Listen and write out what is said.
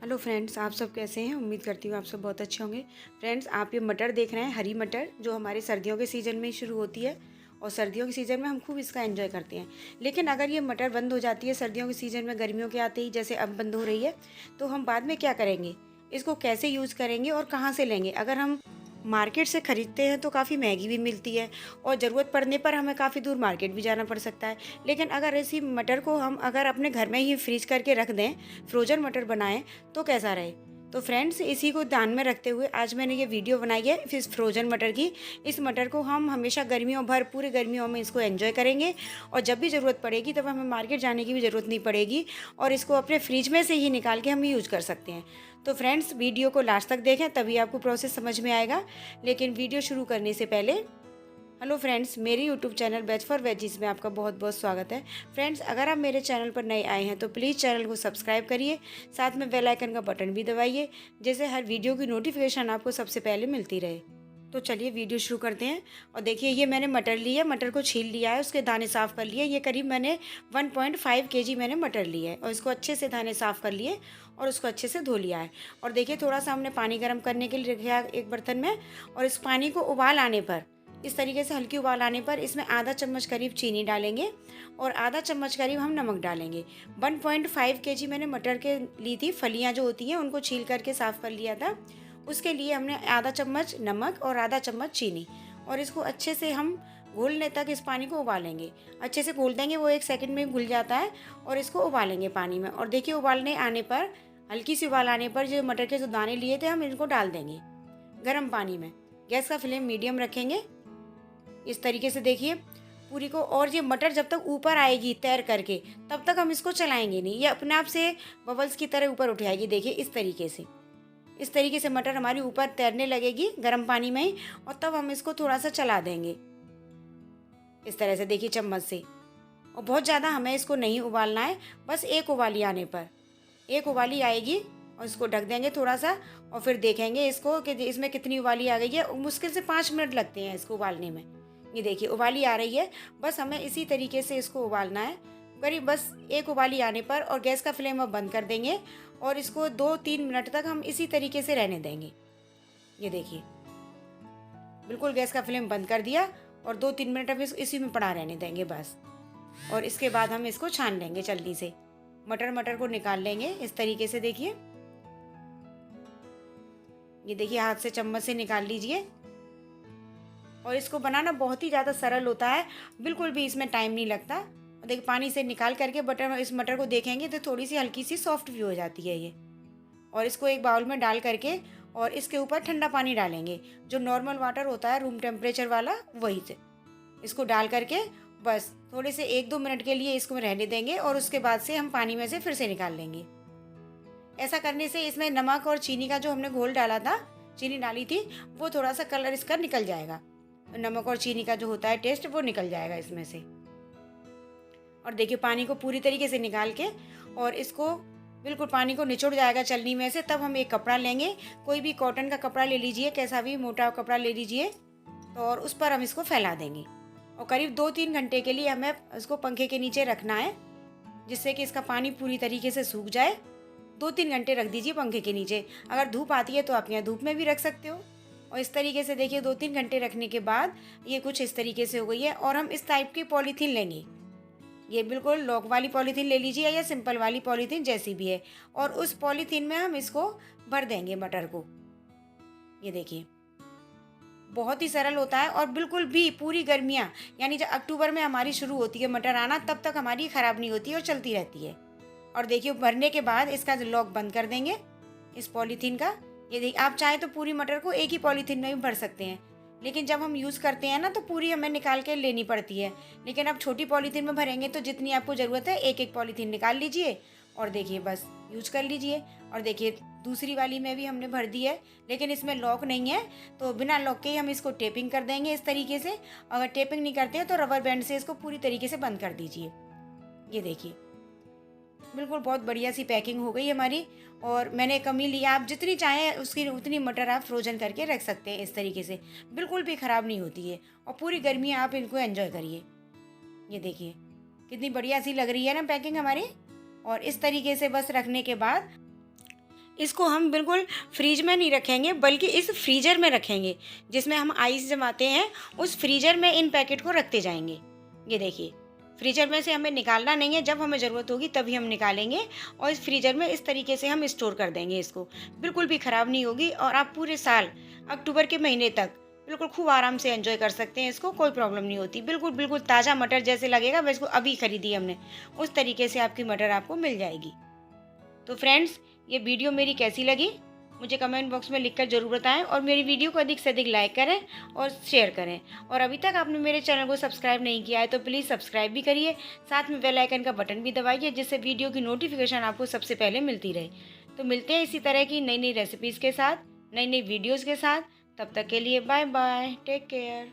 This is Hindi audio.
हेलो फ्रेंड्स, आप सब कैसे हैं। उम्मीद करती हूँ आप सब बहुत अच्छे होंगे। फ्रेंड्स, आप ये मटर देख रहे हैं, हरी मटर, जो हमारे सर्दियों के सीज़न में शुरू होती है और सर्दियों के सीज़न में हम खूब इसका एंजॉय करते हैं। लेकिन अगर ये मटर बंद हो जाती है सर्दियों के सीज़न में, गर्मियों के आते ही जैसे अब बंद हो रही है, तो हम बाद में क्या करेंगे, इसको कैसे यूज़ करेंगे और कहाँ से लेंगे। अगर हम मार्केट से ख़रीदते हैं तो काफ़ी महंगी भी मिलती है और ज़रूरत पड़ने पर हमें काफ़ी दूर मार्केट भी जाना पड़ सकता है। लेकिन अगर इसी मटर को हम अगर अपने घर में ही फ्रीज करके रख दें, फ्रोज़न मटर बनाएं, तो कैसा रहे। तो फ्रेंड्स, इसी को ध्यान में रखते हुए आज मैंने ये वीडियो बनाई है फिर फ्रोज़न मटर की। इस मटर को हम हमेशा गर्मियों भर, पूरे गर्मियों में इसको एंजॉय करेंगे और जब भी ज़रूरत पड़ेगी तब हमें मार्केट जाने की भी ज़रूरत नहीं पड़ेगी और इसको अपने फ्रिज में से ही निकाल के हम यूज़ कर सकते हैं। तो फ्रेंड्स, वीडियो को लास्ट तक देखें, तभी आपको प्रोसेस समझ में आएगा। लेकिन वीडियो शुरू करने से पहले, हेलो फ्रेंड्स, मेरे YouTube channel ways for veggies में आपका बहुत बहुत स्वागत है। फ्रेंड्स, अगर आप मेरे चैनल पर नए आए हैं तो प्लीज़ चैनल को सब्सक्राइब करिए, साथ में बेल आइकन का बटन भी दबाइए, जैसे हर वीडियो की नोटिफिकेशन आपको सबसे पहले मिलती रहे। तो चलिए वीडियो शुरू करते हैं। और देखिए, ये मैंने मटर ली है, मटर को छील लिया है, उसके दाने साफ़ कर लिए। ये करीब मैंने 1.5 केजी मैंने मटर ली है और इसको अच्छे से दाने साफ़ कर लिए और उसको अच्छे से धो लिया है। और देखिए, थोड़ा सा हमने पानी गर्म करने के लिए रखा एक बर्तन में और इस पानी को उबाल आने पर, इस तरीके से हल्की उबाल आने पर इसमें आधा चम्मच करीब चीनी डालेंगे और आधा चम्मच करीब हम नमक डालेंगे। 1.5 केजी मैंने मटर के ली थी, फलियाँ जो होती हैं उनको छील करके साफ़ कर लिया था। उसके लिए हमने आधा चम्मच नमक और आधा चम्मच चीनी, और इसको अच्छे से हम घोलने तक इस पानी को उबालेंगे। अच्छे से घोल देंगे, वो 1 सेकंड में घुल जाता है और इसको उबालेंगे पानी में। और देखिए, उबालने आने पर, हल्की सी उबाल आने पर, जो मटर के जो दाने लिए थे हम इनको डाल देंगे गर्म पानी में। गैस का फ्लेम मीडियम रखेंगे इस तरीके से, देखिए पूरी को। और ये मटर जब तक ऊपर आएगी तैर करके, तब तक हम इसको चलाएंगे नहीं, ये अपने आप से बबल्स की तरह ऊपर उठ आएगी। देखिए इस तरीके से, इस तरीके से मटर हमारी ऊपर तैरने लगेगी गर्म पानी में ही, और तब हम इसको थोड़ा सा चला देंगे इस तरह से, देखिए चम्मच से। और बहुत ज़्यादा हमें इसको नहीं उबालना है, बस एक उबाली आने पर, एक उबाली आएगी और इसको ढक देंगे थोड़ा सा और फिर देखेंगे इसको कि इसमें कितनी उबाली आ गई है। मुश्किल से 5 मिनट लगते हैं इसको उबालने में। ये देखिए उबाली आ रही है, बस हमें इसी तरीके से इसको उबालना है, करीब बस एक उबाली आने पर। और गैस का फ्लेम अब बंद कर देंगे और इसको 2-3 मिनट तक हम इसी तरीके से रहने देंगे। ये देखिए, बिल्कुल गैस का फ्लेम बंद कर दिया और 2-3 मिनट अब इसी में पड़ा रहने देंगे बस। और इसके बाद हम इसको छान लेंगे जल्दी से, मटर को निकाल लेंगे इस तरीके से। देखिए, ये देखिए हाथ से चम्मच से निकाल लीजिए। और इसको बनाना बहुत ही ज़्यादा सरल होता है, बिल्कुल भी इसमें टाइम नहीं लगता। और देखिए, पानी से निकाल करके इस मटर को देखेंगे तो थोड़ी सी हल्की सी सॉफ्ट भी हो जाती है ये। और इसको एक बाउल में डाल करके और इसके ऊपर ठंडा पानी डालेंगे, जो नॉर्मल वाटर होता है रूम टेम्परेचर वाला, वही से इसको डाल करके बस थोड़े से 1-2 मिनट के लिए इसको रहने देंगे और उसके बाद से हम पानी में से फिर से निकाल लेंगे। ऐसा करने से इसमें नमक और चीनी का जो हमने घोल डाला था, चीनी डाली थी, वो थोड़ा सा कलर इसका निकल जाएगा। नमक और चीनी का जो होता है टेस्ट, वो निकल जाएगा इसमें से। और देखिए, पानी को पूरी तरीके से निकाल के और इसको बिल्कुल पानी को निचोड़ जाएगा चलनी में से, तब हम एक कपड़ा लेंगे, कोई भी कॉटन का कपड़ा ले लीजिए, कैसा भी मोटा कपड़ा ले लीजिए, तो और उस पर हम इसको फैला देंगे। और करीब 2-3 घंटे के लिए हमें इसको पंखे के नीचे रखना है, जिससे कि इसका पानी पूरी तरीके से सूख जाए। 2-3 घंटे रख दीजिए पंखे के नीचे। अगर धूप आती है तो आप यहाँ धूप में भी रख सकते हो। और इस तरीके से देखिए 2-3 घंटे रखने के बाद ये कुछ इस तरीके से हो गई है। और हम इस टाइप की पॉलीथीन लेंगे, ये बिल्कुल लॉक वाली पॉलीथीन ले लीजिए या सिंपल वाली पॉलीथीन, जैसी भी है। और उस पॉलीथीन में हम इसको भर देंगे मटर को। ये देखिए, बहुत ही सरल होता है और बिल्कुल भी पूरी गर्मियाँ, यानी जब अक्टूबर में हमारी शुरू होती है मटर आना, तब तक हमारी ख़राब नहीं होती है और चलती रहती है। और देखिए, भरने के बाद इसका लॉक बंद कर देंगे इस पॉलीथीन का। ये देखिए, आप चाहें तो पूरी मटर को एक ही पॉलीथीन में भी भर सकते हैं, लेकिन जब हम यूज़ करते हैं ना, तो पूरी हमें निकाल के लेनी पड़ती है। लेकिन आप छोटी पॉलीथीन में भरेंगे तो जितनी आपको ज़रूरत है एक एक पॉलीथीन निकाल लीजिए और देखिए बस यूज कर लीजिए। और देखिए, दूसरी वाली में भी हमने भर दी है, लेकिन इसमें लॉक नहीं है, तो बिना लॉक के ही हम इसको टेपिंग कर देंगे इस तरीके से। अगर टेपिंग नहीं करते हैं तो रबर बैंड से इसको पूरी तरीके से बंद कर दीजिए। ये देखिए, बिल्कुल बहुत बढ़िया सी पैकिंग हो गई हमारी। और मैंने कमी लिया, आप जितनी चाहें उसकी उतनी मटर आप फ्रोजन करके रख सकते हैं इस तरीके से, बिल्कुल भी ख़राब नहीं होती है। और पूरी गर्मी आप इनको एंजॉय करिए। ये देखिए कितनी बढ़िया सी लग रही है ना पैकिंग हमारी। और इस तरीके से बस रखने के बाद इसको हम बिल्कुल फ्रीज में नहीं रखेंगे, बल्कि इस फ्रीज़र में रखेंगे, जिसमें हम आइस जमाते हैं, उस फ्रीज़र में इन पैकेट को रखते जाएंगे। ये देखिए, फ्रीज़र में से हमें निकालना नहीं है, जब हमें ज़रूरत होगी तभी हम निकालेंगे और इस फ्रीज़र में इस तरीके से हम स्टोर कर देंगे इसको। बिल्कुल भी ख़राब नहीं होगी और आप पूरे साल अक्टूबर के महीने तक बिल्कुल खूब आराम से एंजॉय कर सकते हैं इसको, कोई प्रॉब्लम नहीं होती। बिल्कुल बिल्कुल ताज़ा मटर जैसे लगेगा, वैसे को अभी खरीदी हमने, उस तरीके से आपकी मटर आपको मिल जाएगी। तो फ्रेंड्स, ये वीडियो मेरी कैसी लगी मुझे कमेंट बॉक्स में लिखकर ज़रूर बताएं और मेरी वीडियो को अधिक से अधिक लाइक करें और शेयर करें। और अभी तक आपने मेरे चैनल को सब्सक्राइब नहीं किया है तो प्लीज़ सब्सक्राइब भी करिए, साथ में बेल आइकन का बटन भी दबाइए, जिससे वीडियो की नोटिफिकेशन आपको सबसे पहले मिलती रहे। तो मिलते हैं इसी तरह की नई नई रेसिपीज़ के साथ, नई नई वीडियोज़ के साथ। तब तक के लिए बाय बाय, टेक केयर।